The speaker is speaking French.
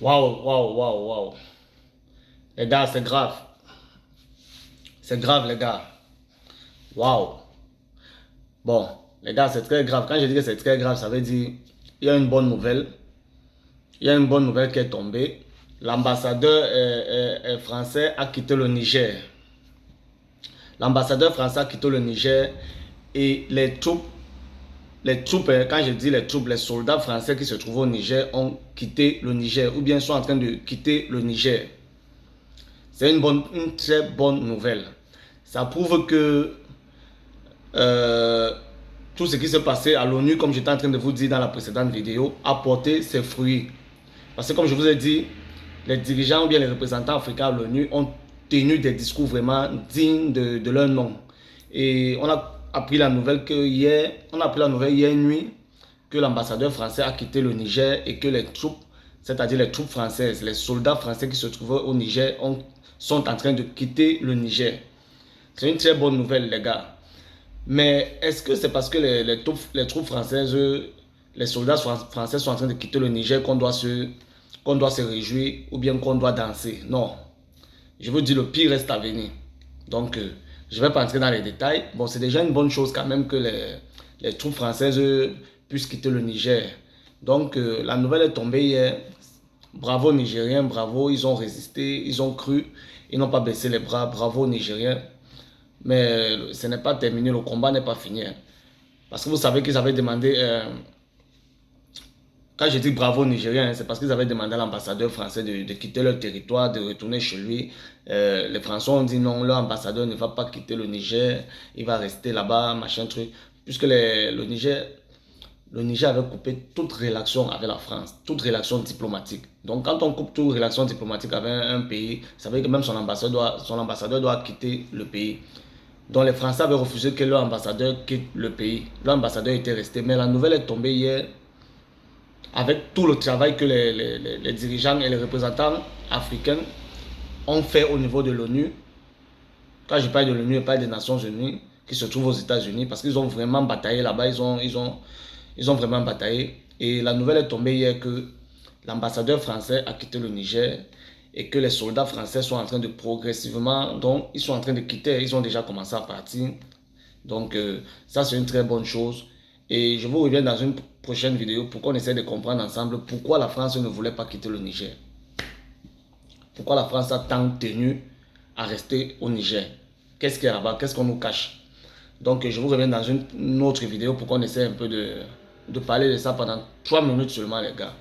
Waouh, waouh, waouh, waouh. Les gars, c'est grave. C'est grave, les gars. Waouh. Bon, les gars, c'est très grave. Quand je dis que c'est très grave, ça veut dire il y a une bonne nouvelle. Il y a une bonne nouvelle qui est tombée. L'ambassadeur français a quitté le Niger. L'ambassadeur français a quitté le Niger et les troupes, quand je dis les troupes, les soldats français qui se trouvent au Niger ont quitté le Niger ou bien sont en train de quitter le Niger. C'est une très bonne nouvelle. Ça prouve que euh, tout ce qui s'est passé à l'ONU, comme j'étais en train de vous dire dans la précédente vidéo, a porté ses fruits. Parce que comme je vous ai dit, les dirigeants ou bien les représentants africains à l'ONU ont tenu des discours vraiment dignes de leur nom. Et on a appris la nouvelle hier nuit que l'ambassadeur français a quitté le Niger et que les troupes, c'est-à-dire les troupes françaises, les soldats français qui se trouvaient au Niger sont en train de quitter le Niger. C'est une très bonne nouvelle, les gars. Mais est-ce que c'est parce que les troupes françaises, les soldats français sont en train de quitter le Niger qu'on doit se réjouir ou bien qu'on doit danser? Non. Je vous dis, le pire reste à venir. Donc, je ne vais pas entrer dans les détails. Bon, c'est déjà une bonne chose quand même que les troupes françaises puissent quitter le Niger. Donc, la nouvelle est tombée hier. Bravo Nigériens, bravo, ils ont résisté, ils ont cru, ils n'ont pas baissé les bras. Bravo Nigériens. Mais ce n'est pas terminé, le combat n'est pas fini. Parce que vous savez qu'ils avaient demandé, quand je dis bravo Nigériens, c'est parce qu'ils avaient demandé à l'ambassadeur français de quitter leur territoire, de retourner chez lui. Les Français ont dit non, leur ambassadeur ne va pas quitter le Niger, il va rester là-bas, machin truc. Puisque le Niger avait coupé toute relation avec la France, toute relation diplomatique. Donc quand on coupe toute relation diplomatique avec un pays, ça veut dire que même son ambassadeur doit quitter le pays. Donc les Français avaient refusé que leur ambassadeur quitte le pays. Leur ambassadeur était resté. Mais la nouvelle est tombée hier avec tout le travail que les dirigeants et les représentants africains ont fait au niveau de l'ONU. Quand je parle de l'ONU, je parle des Nations Unies qui se trouvent aux États-Unis parce qu'ils ont vraiment bataillé là-bas. Ils ont vraiment bataillé. Et la nouvelle est tombée hier que l'ambassadeur français a quitté le Niger et que les soldats français sont en train de progressivement, donc ils sont en train de quitter, ils ont déjà commencé à partir. Donc ça c'est une très bonne chose. Et je vous reviens dans une prochaine vidéo pour qu'on essaie de comprendre ensemble pourquoi la France ne voulait pas quitter le Niger. Pourquoi la France a tant tenu à rester au Niger. Qu'est-ce qu'il y a là-bas? Qu'est-ce qu'on nous cache? Donc je vous reviens dans une autre vidéo pour qu'on essaie un peu de parler de ça pendant 3 minutes seulement les gars.